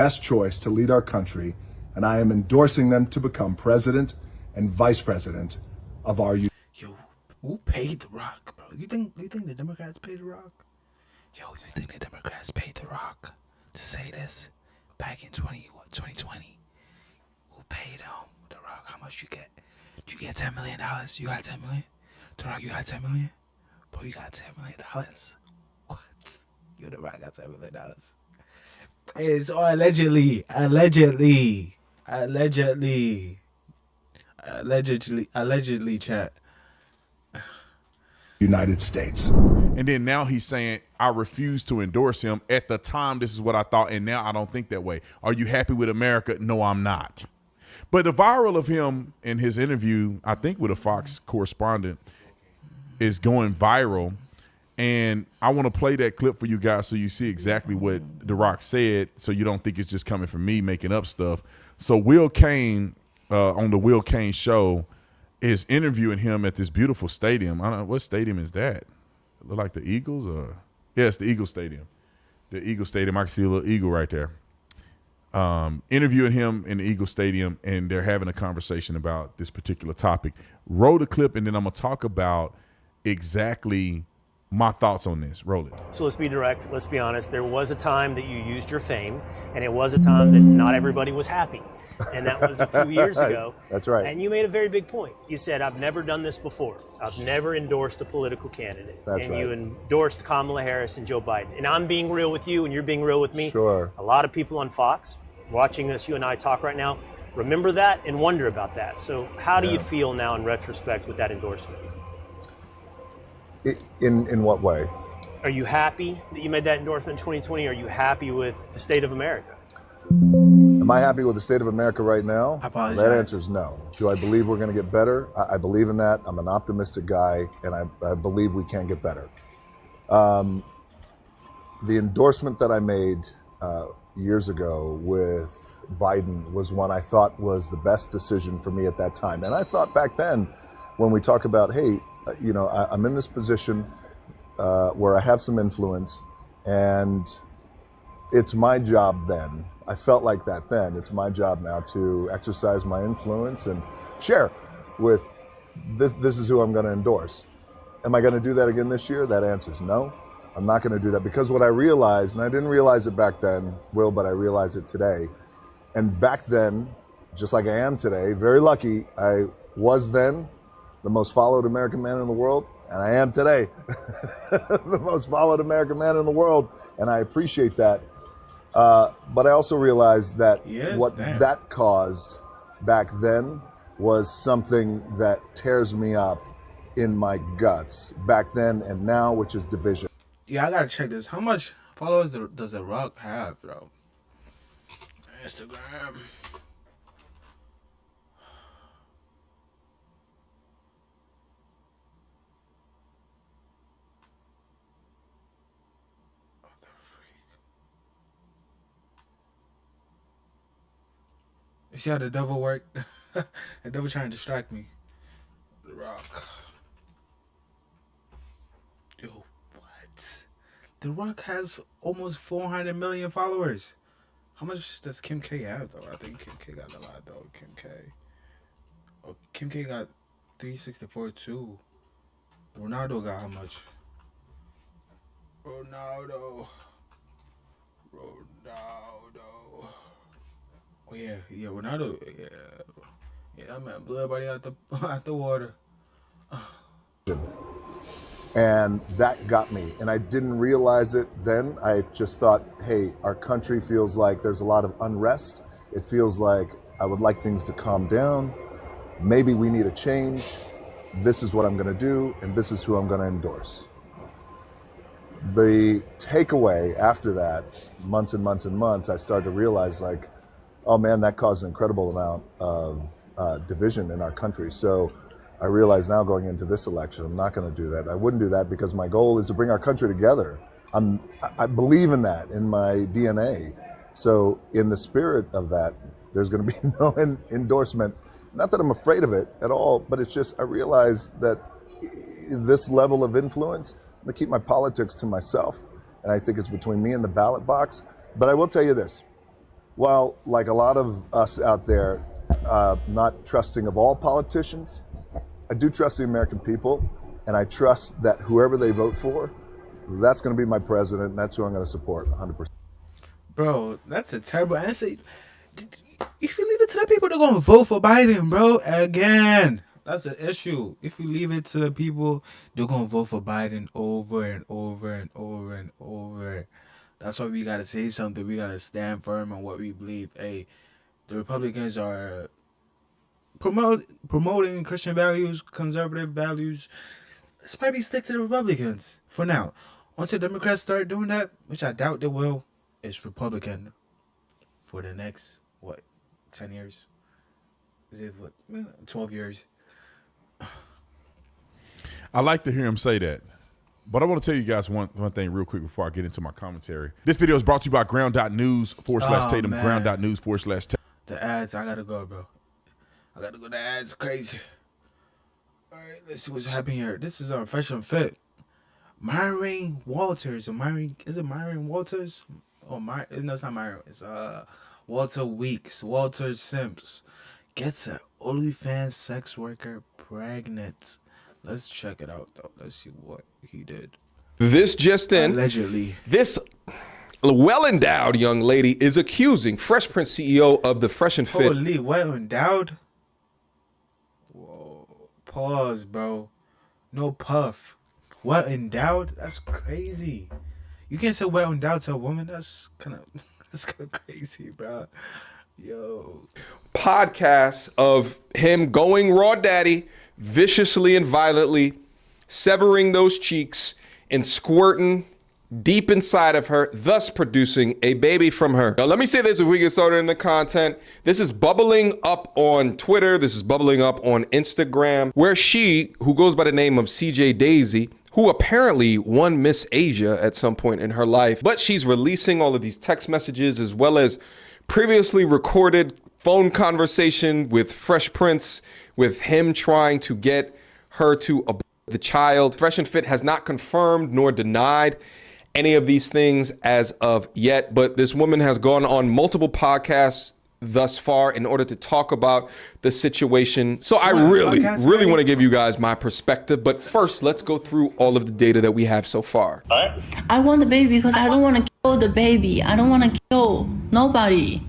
best choice to lead our country, and I am endorsing them to become president and vice president of our union. Yo, who paid The Rock, bro? You think the Democrats paid The Rock? Yo, you think the Democrats paid The Rock to say this back in 2020? Who paid The Rock? How much you get? Did you get $10 million? You got $10 million? The Rock, you got $10 million? Bro, you got $10 million? What? You The Rock got $10 million? It's all allegedly, chat. United States. And then now he's saying, I refuse to endorse him. At the time, this is what I thought, and now I don't think that way. Are you happy with America? No, I'm not. But the viral of him in his interview, I think with a Fox correspondent, is going viral. And I want to play that clip for you guys so you see exactly what The Rock said, so you don't think it's just coming from me making up stuff. So Will Cain, on the Will Cain show, is interviewing him at this beautiful stadium. I don't know, what stadium is that? Look like the Eagles? Or yeah, it's the Eagle Stadium. The Eagle Stadium. I can see a little eagle right there. Interviewing him in the Eagle Stadium, and they're having a conversation about this particular topic. Roll the clip, and then I'm going to talk about exactly my thoughts on this. Roll it. So let's be direct. Let's be honest. There was a time that you used your fame, and it was a time that not everybody was happy. And that was a few years ago. That's right. And you made a very big point. You said, I've never done this before. I've never endorsed a political candidate. That's and right. you endorsed Kamala Harris and Joe Biden. And I'm being real with you, and you're being real with me. Sure. A lot of people on Fox watching us, you and I talk right now, remember that and wonder about that. So how do you feel now in retrospect with that endorsement? In what way? Are you happy that you made that endorsement in 2020? Are you happy with the state of America? Am I happy with the state of America right now? I apologize. That answer is no. Do I believe we're going to get better? I believe in that. I'm an optimistic guy, and I believe we can get better. The endorsement that I made years ago with Biden was one I thought was the best decision for me at that time. And I thought back then, when we talk about, hey, I'm in this position where I have some influence, and it's my job then. I felt like that then. It's my job now to exercise my influence and share with this. This is who I'm going to endorse. Am I going to do that again this year? That answer is no. I'm not going to do that, because what I realized, and I didn't realize it back then, Will, but I realize it today. And back then, just like I am today, very lucky, I was then the most followed American man in the world, and I am today the most followed American man in the world, and I appreciate that. But I also realized that that caused back then was something that tears me up in my guts back then and now, which is division. Yeah, I gotta check this. How much followers does The Rock have, bro? Instagram. You see how the devil worked? The devil trying to distract me. The Rock. Yo, what? The Rock has almost 400 million followers. How much does Kim K have, though? I think Kim K got a lot, though. Kim K. Oh, Kim K got 364 too. Ronaldo got how much? Ronaldo. Oh yeah, Ronaldo. Yeah, that man blew everybody out the water. And that got me. And I didn't realize it then. I just thought, hey, our country feels like there's a lot of unrest. It feels like I would like things to calm down. Maybe we need a change. This is what I'm going to do, and this is who I'm going to endorse. The takeaway after that, months and months and months, I started to realize, like, oh man, that caused an incredible amount of division in our country. So I realize now going into this election, I'm not going to do that. I wouldn't do that because my goal is to bring our country together. I believe in that in my DNA. So in the spirit of that, there's going to be no endorsement. Not that I'm afraid of it at all, but it's just I realize that this level of influence, I'm going to keep my politics to myself. And I think it's between me and the ballot box. But I will tell you this. Well, like a lot of us out there, not trusting of all politicians, I do trust the American people, and I trust that whoever they vote for, that's going to be my president, and that's who I'm going to support 100%. Bro, that's a terrible answer. If you leave it to the people, they're going to vote for Biden, bro. Again, that's the issue. If you leave it to the people, they're going to vote for Biden over and over and over and over. That's why we got to say something. We got to stand firm on what we believe. Hey, the Republicans are promoting Christian values, conservative values. Let's probably stick to the Republicans for now. Once the Democrats start doing that, which I doubt they will, it's Republican for the next, 10 years? Is it 12 years? I like to hear him say that. But I want to tell you guys one thing real quick before I get into my commentary. This video is brought to you by ground.news/Tatum, man. ground.news/Tatum. The ads, I gotta go, bro. I gotta go. The ads crazy. All right, let's see what's happening here. This is our Fresh and Fit. Myron Walters, is it Myron Walters? Oh, no, it's not Myron. It's Walter Weeks. Walter Sims gets an OnlyFans sex worker pregnant. Let's check it out though. Let's see what he did. This just in. Allegedly. This well-endowed young lady is accusing Fresh Prince CEO of the Fresh and Fit. Holy, well endowed. Whoa, pause, bro. No puff. Well endowed? That's crazy. You can't say well endowed to a woman. That's kind of crazy, bro. Yo. Podcast of him going raw daddy, viciously and violently, severing those cheeks and squirting deep inside of her, thus producing a baby from her. Now, let me say this if we get started in the content. This is bubbling up on Twitter. This is bubbling up on Instagram, where she, who goes by the name of CJ Daisy, who apparently won Miss Asia at some point in her life, but she's releasing all of these text messages as well as previously recorded phone conversation with Fresh Prince, with him trying to get her to abort the child. Fresh and Fit has not confirmed nor denied any of these things as of yet, but this woman has gone on multiple podcasts thus far in order to talk about the situation. So I really want to give you guys my perspective, but first let's go through all of the data that we have so far. All right. I want the baby because I don't want to kill the baby. I don't want to kill nobody.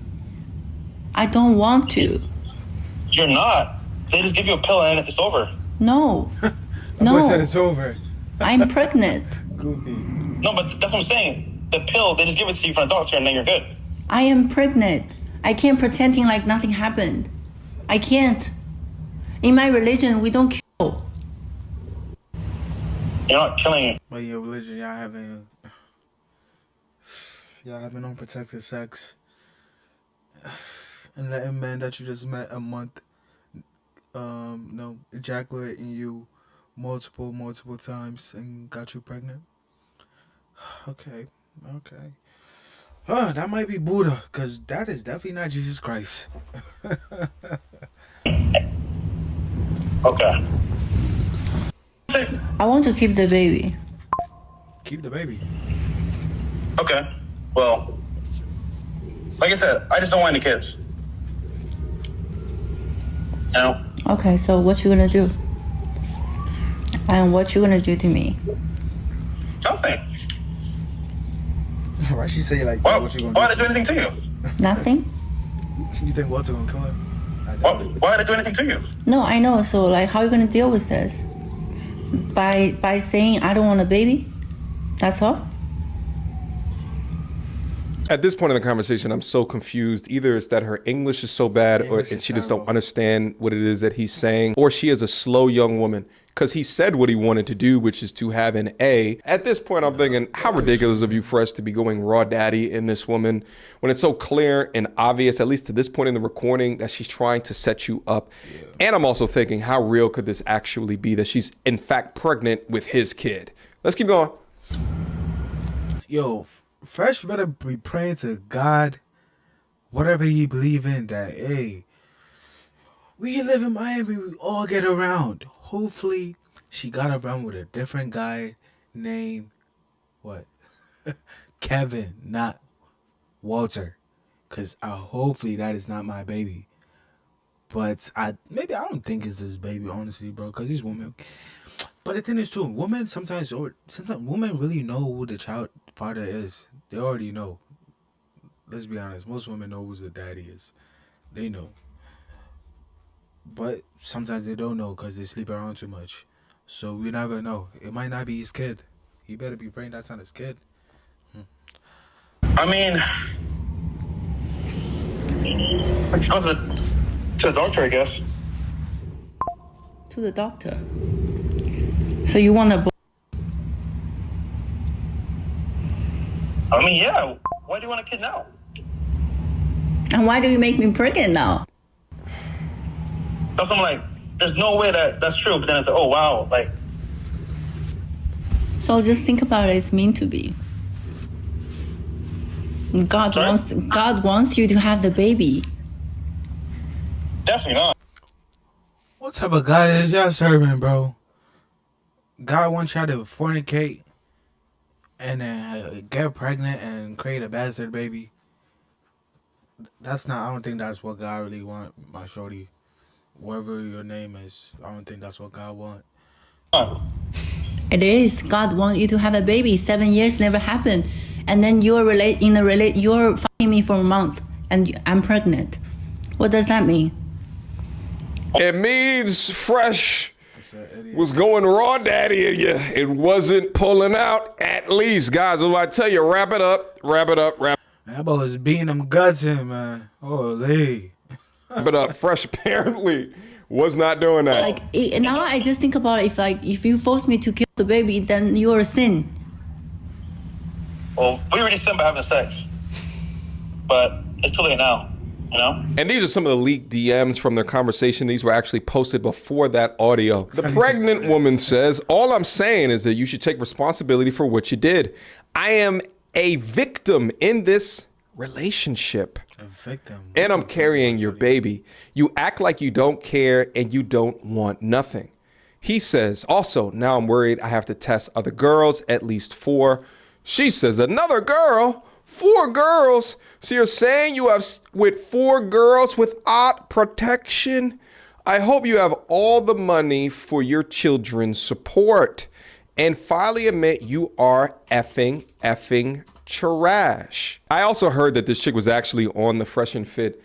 I don't want to. You're not. They just give you a pill and it's over. No. Boy said No. it's over. I'm pregnant. Goofy. No, but that's what I'm saying. The pill, they just give it to you from a doctor and then you're good. I am pregnant. I can't pretending like nothing happened. I can't. In my religion, we don't kill. You're not killing. But your religion, y'all having unprotected sex and letting men that you just met a month, ejaculate in you multiple times and got you pregnant. Okay. That might be Buddha, because that is definitely not Jesus Christ. Okay. I want to keep the baby. Keep the baby. Okay. Well, like I said, I just don't want any kids. You know? Okay, so what you gonna do? And what you gonna do to me? Nothing. Why she say like Why, that? What you why gonna would I do anything to you? Nothing? You think Walter gonna kill her? I Why, doubt it. why would I do anything to you? No, I know. So like, how you gonna deal with this? By saying I don't want a baby? That's all? At this point in the conversation, I'm so confused. Either it's that her English is so bad or English is she just don't terrible. understand what it is that he's saying, or she is a slow young woman. Because he said what he wanted to do, which is to have an A. At this point, I'm thinking, how ridiculous of you, Fresh, to be going raw daddy in this woman when it's so clear and obvious, at least to this point in the recording, that she's trying to set you up. Yeah. And I'm also thinking, how real could this actually be that she's in fact pregnant with his kid? Let's keep going. Yo, Fresh better be praying to God, whatever he believe in, that, hey, we live in Miami, we all get around. Hopefully, she got around with a different guy named, what? Kevin, not Walter. because hopefully that is not my baby. But I don't think it's his baby, honestly, bro, because these women. But the thing is too, women sometimes women really know who the child father is. They already know. Let's be honest, most women know who the daddy is. They know. But sometimes they don't know because they sleep around too much. So we never know. It might not be his kid. He better be praying that's not his kid. I mean, I could go to the doctor, I guess. To the doctor. So you want to? I mean, yeah. Why do you want a kid now? And why do you make me pregnant now? So I'm like, there's no way that's true. But then I said, oh wow, like. So just think about it. It's meant to be. God wants you to have the baby. Definitely not. What type of God is y'all serving, bro? God wants y'all to fornicate and then get pregnant and create a bastard baby. That's not. I don't think that's what God really want, my shorty. Whatever your name is, I don't think that's what God want. It is. God wants you to have a baby. 7 years never happened, and then you're fucking me for a month, and I'm pregnant. What does that mean? It means Fresh was going raw daddy in you. It wasn't pulling out. At least, guys, what I tell you, wrap it up. That boy was beating them guts in, man. Holy. Wrap it up. Fresh apparently was not doing that. Like now, I just think about it, if you force me to kill the baby, then you're a sin. Well, we already sinned by having sex, but it's too late now. You know? And these are some of the leaked DMs from their conversation. These were actually posted before that audio. The pregnant woman says, all I'm saying is that you should take responsibility for what you did. I am a victim in this relationship. A victim. And I'm carrying your baby. You act like you don't care and you don't want nothing. He says, also, now I'm worried I have to test other girls, at least 4. She says, another girl? 4 girls? So you're saying you have with 4 girls without protection? I hope you have all the money for your children's support. And finally admit you are effing trash. I also heard that this chick was actually on the Fresh and Fit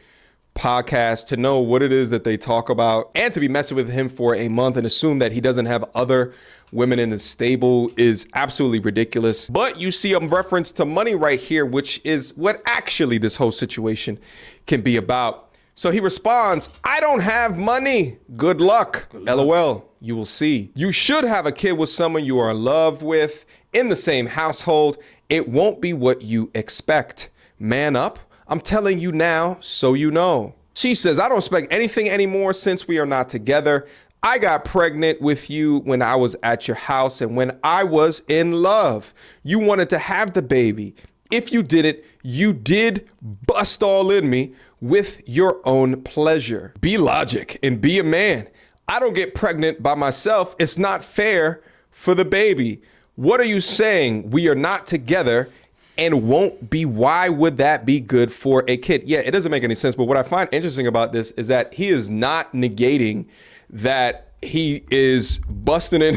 podcast to know what it is that they talk about, and to be messing with him for a month and assume that he doesn't have other women in his stable is absolutely ridiculous. But you see a reference to money right here, which is what actually this whole situation can be about. So he responds, I don't have money. Good luck. LOL. You will see. You should have a kid with someone you are in love with in the same household. It won't be what you expect. Man up. I'm telling you now, so you know. She says, I don't expect anything anymore since we are not together. I got pregnant with you when I was at your house and when I was in love. You wanted to have the baby. If you did it, you did bust all in me with your own pleasure. Be logic and be a man. I don't get pregnant by myself. It's not fair for the baby. What are you saying? We are not together and won't be. Why would that be good for a kid? Yeah, it doesn't make any sense. But what I find interesting about this is that he is not negating that he is busting in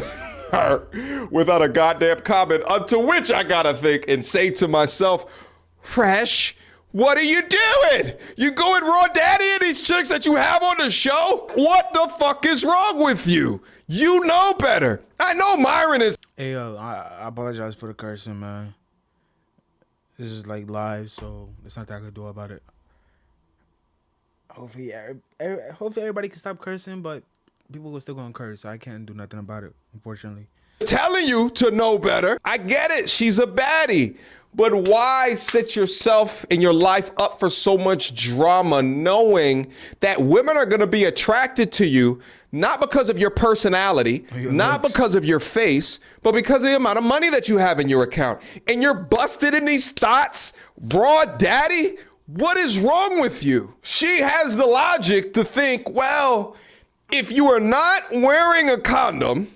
her without a goddamn comment, unto which I gotta think and say to myself, Fresh, what are you doing? You going raw daddy in these chicks that you have on the show? What the fuck is wrong with you? You know better. I know Myron is. Hey, yo, I apologize for the cursing, man. This is like live, so there's nothing I can do about it. Hopefully everybody can stop cursing, but people will still gonna curse. I can't do nothing about it, unfortunately. Telling you to know better. I get it. She's a baddie. But why set yourself and your life up for so much drama knowing that women are going to be attracted to you not because of your personality, not because of your face, but because of the amount of money that you have in your account? And you're busted in these thoughts, raw daddy? What is wrong with you? She has the logic to think, well, if you are not wearing a condom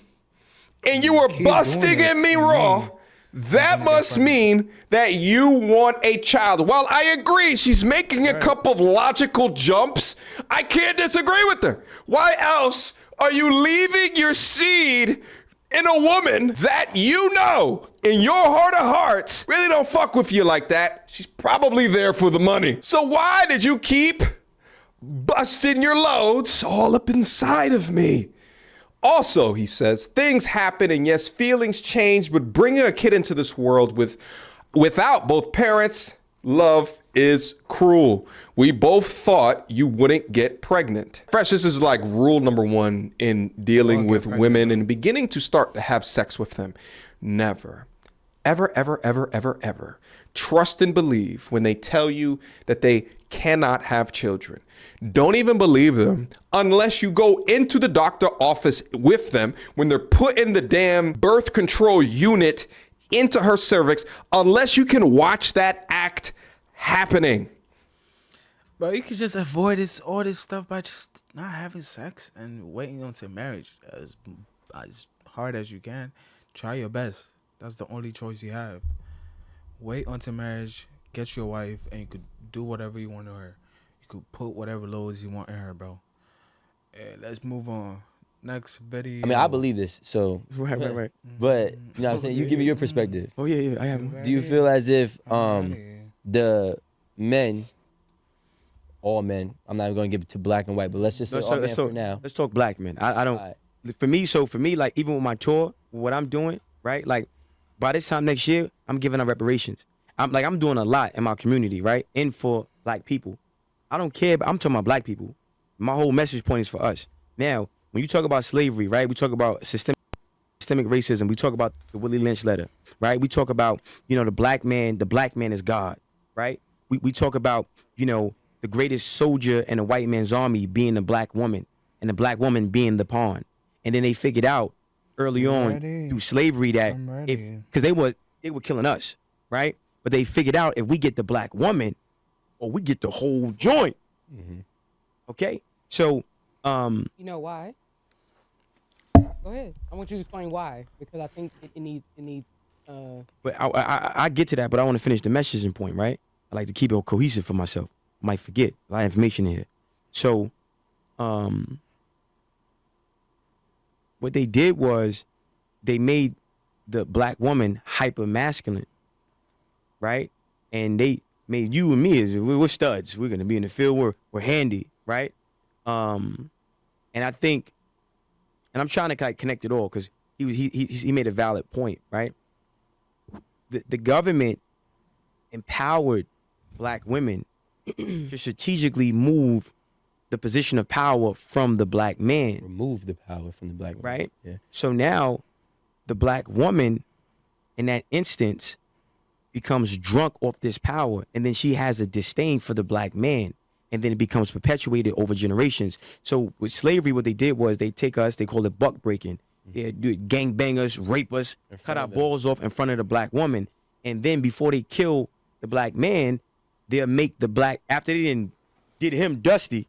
and you are busting in me raw, that must mean that you want a child. While I agree she's making a couple of logical jumps, I can't disagree with her. Why else are you leaving your seed in a woman that you know in your heart of hearts really don't fuck with you like that? She's probably there for the money. So why did you keep busting your loads all up inside of me? Also, he says, things happen, and yes, feelings change, but bringing a kid into this world without both parents, love is cruel. We both thought you wouldn't get pregnant. Fresh, this is like rule number one in dealing with women and beginning to start to have sex with them. Never, ever, ever, ever, ever, ever trust and believe when they tell you that they cannot have children. Don't even believe them unless you go into the doctor office with them when they're putting the damn birth control unit into her cervix, unless you can watch that act happening. Bro, you could just avoid all this stuff by just not having sex and waiting until marriage. As hard as you can, try your best. That's the only choice you have. Wait until marriage, get your wife, and you could do whatever you want to her. You could put whatever loads you want in her, bro. Let's move on. Next video. I mean, I believe this, so. Right. But, you know what I'm saying? You give me your perspective. Oh, yeah, I have. Do you feel as if the men, all men, I'm not even going to give it to black and white, but let's just say all men for now. Let's talk black men. I don't, right. For me, like, even with my tour, what I'm doing, right? Like, by this time next year, I'm giving out reparations. I'm doing a lot in my community, right? And for black people. I don't care, but I'm talking about black people. My whole message point is for us. Now, when you talk about slavery, right? We talk about systemic racism. We talk about the Willie Lynch letter, right? We talk about, the black man is God, right? We talk about, the greatest soldier in a white man's army being the black woman, and the black woman being the pawn. And then they figured out early on through slavery that because they were killing us, right? But they figured out if we get the black woman, or we get the whole joint. Mm-hmm. Okay, so you know why? Go ahead. I want you to explain why, because I think it needs. But I get to that, but I want to finish the messaging point, right? I like to keep it cohesive for myself. I might forget a lot of information in here. So, what they did was they made the black woman hyper masculine, right? And they made you and me we're studs. We're gonna be in the field. We're handy, right? And I think, and I'm trying to connect it all because he made a valid point, right? The government empowered black women to strategically move the position of power from the black man. Remove the power from the black man. Right? Yeah. So now the black woman in that instance becomes drunk off this power, and then she has a disdain for the black man, and then it becomes perpetuated over generations. So with slavery, what they did was they take us, they call it buck breaking. They do it, gang bang us, rape us, cut our balls off in front of the black woman. And then before they kill the black man, they'll make the black, after they did him dusty,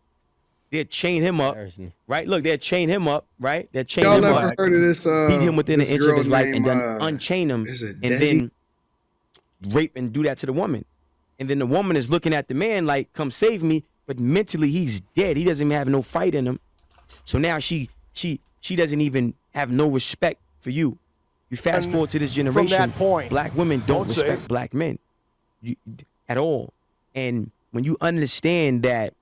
they'll chain him up, right? Look, they'll chain him up, right? They'll chain him up, heard of this, beat him within an inch of his life, and then named, unchain him, and then rape and do that to the woman. And then the woman is looking at the man like, come save me, but mentally he's dead. He doesn't even have no fight in him. So now she doesn't even have no respect for you. You fast forward to this generation, from that point, black women don't respect black men at all. And when you understand that,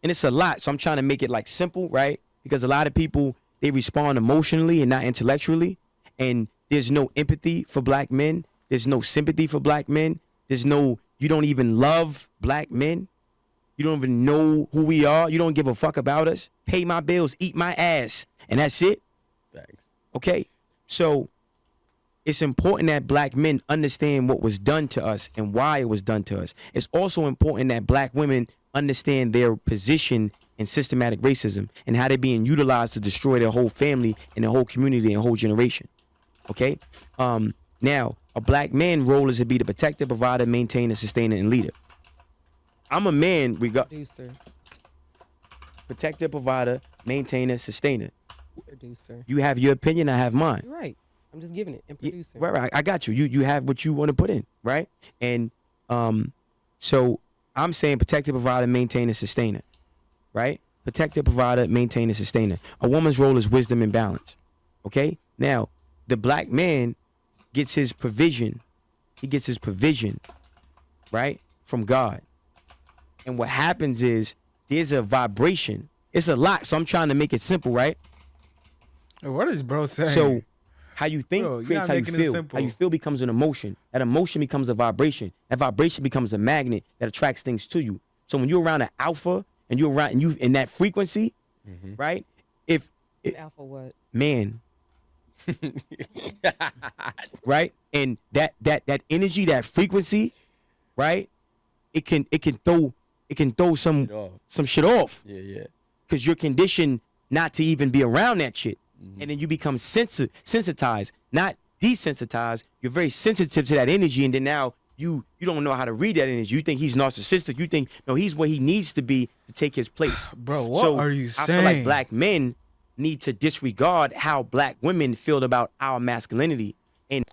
and it's a lot, so I'm trying to make it like simple, right? Because a lot of people, they respond emotionally and not intellectually. And there's no empathy for black men. There's no sympathy for black men. You don't even love black men. You don't even know who we are. You don't give a fuck about us. Pay my bills, eat my ass, and that's it. Thanks. Okay? So it's important that black men understand what was done to us and why it was done to us. It's also important that black women understand their position in systematic racism and how they're being utilized to destroy their whole family and their whole community and whole generation. Okay? Now, a black man's role is to be the protector, provider, maintainer, sustainer, and leader. I'm a man, Producer. Protector, provider, maintainer, sustainer. Producer. You have your opinion, I have mine. You're right. I'm just giving it and producing. Right. I got you. You have what you want to put in, right? And so I'm saying protector, provider, maintain, and sustainer, right? Protector, provider, maintain, and sustainer. A woman's role is wisdom and balance. Okay. Now, the black man gets his provision. He gets his provision, right, from God. And what happens is there's a vibration. It's a lot, so I'm trying to make it simple, right? What is bro saying? So how you think Bro, you're creates not how you making it feel. simple. How you feel becomes an emotion. That emotion becomes a vibration. That vibration becomes a magnet that attracts things to you. So when you're around an alpha and you're around and you in that frequency, right? If Alpha what? man, right? And that energy, that frequency, right? It can throw some shit off. Yeah. Because you're conditioned not to even be around that shit. And then you become sensitized, not desensitized. You're very sensitive to that energy, and then now you don't know how to read that energy. You think he's narcissistic. You think, no, he's where he needs to be to take his place. Bro, what are you saying? I feel like black men need to disregard how black women feel about our masculinity. And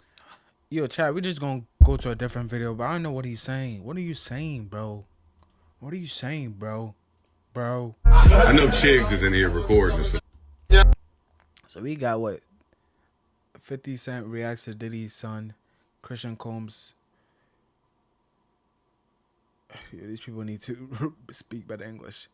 Yo, Chad, we're just gonna go to a different video, but I don't know what he's saying. What are you saying, bro? What are you saying, bro? Bro. I know Chiggs is in here recording this. So we got what? 50 Cent reacts to Diddy's son, Christian Combs. Yeah, these people need to speak better English.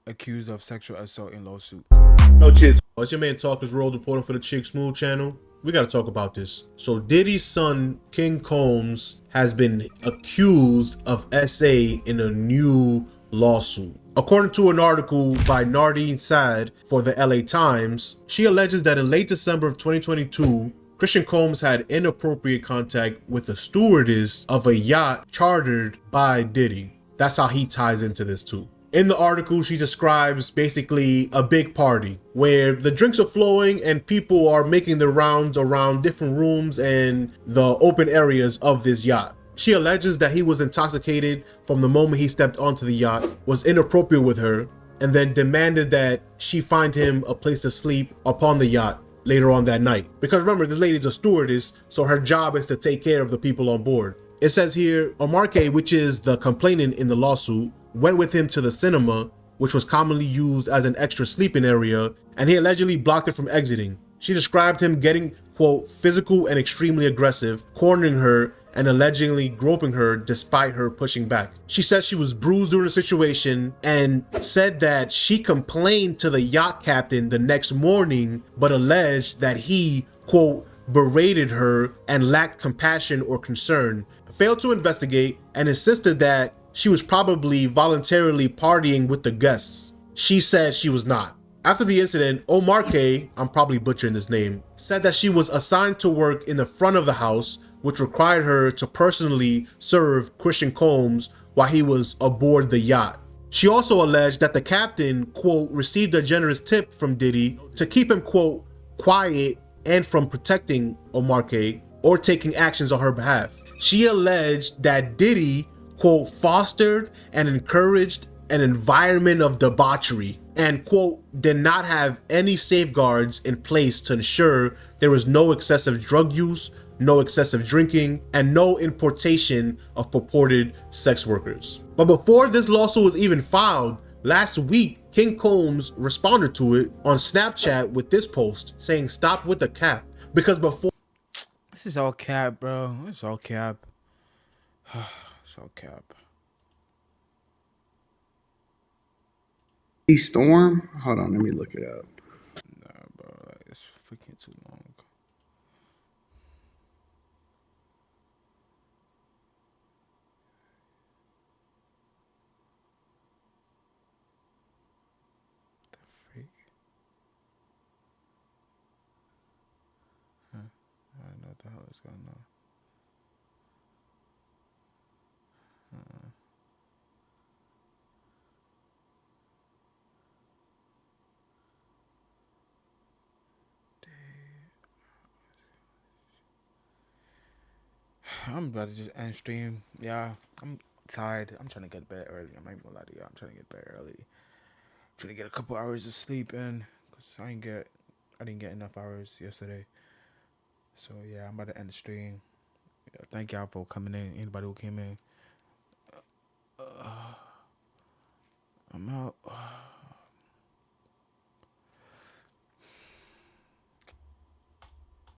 Accused of sexual assault in lawsuit. No Chiggs. It's your man Talkers Road reporting for the Chig Smooth channel. We gotta talk about this. So Diddy's son, King Combs, has been accused of SA in a new lawsuit. According to an article by Nardine Saad for the LA Times, she alleges that in late December of 2022, Christian Combs had inappropriate contact with a stewardess of a yacht chartered by Diddy. That's how he ties into this too. In the article, she describes basically a big party where the drinks are flowing and people are making their rounds around different rooms and the open areas of this yacht. She alleges that he was intoxicated from the moment he stepped onto the yacht, was inappropriate with her, and then demanded that she find him a place to sleep upon the yacht later on that night. Because remember, this lady's a stewardess, so her job is to take care of the people on board. It says here, Omarke, which is the complainant in the lawsuit, went with him to the cinema, which was commonly used as an extra sleeping area, and he allegedly blocked her from exiting. She described him getting, quote, physical and extremely aggressive, cornering her and allegedly groping her despite her pushing back. She said she was bruised during the situation and said that she complained to the yacht captain the next morning, but alleged that he, quote, berated her and lacked compassion or concern, failed to investigate, and insisted that she was probably voluntarily partying with the guests. She said she was not. After the incident, Omarke, I'm probably butchering this name, said that she was assigned to work in the front of the house, which required her to personally serve Christian Combs while he was aboard the yacht. She also alleged that the captain, quote, received a generous tip from Diddy to keep him, quote, quiet and from protecting Omarke or taking actions on her behalf. She alleged that Diddy, quote, fostered and encouraged an environment of debauchery and, quote, did not have any safeguards in place to ensure there was no excessive drug use, no excessive drinking, and no importation of purported sex workers. But before this lawsuit was even filed, last week, King Combs responded to it on Snapchat with this post saying, "Stop with the cap." Because before... This is all cap, bro. It's all cap. It's all cap. Storm? Hold on, let me look it up. Nah, bro. Like, it's freaking too long. The freak? Huh. I don't know what the hell is going on. I'm about to just end stream. Yeah, I'm tired. I'm trying to get to bed early. I'm not even gonna lie to you. I'm trying to get to bed early. Trying to get a couple hours of sleep in, cause I didn't get enough hours yesterday. So yeah, I'm about to end the stream. Thank y'all for coming in. Anybody who came in. I'm out.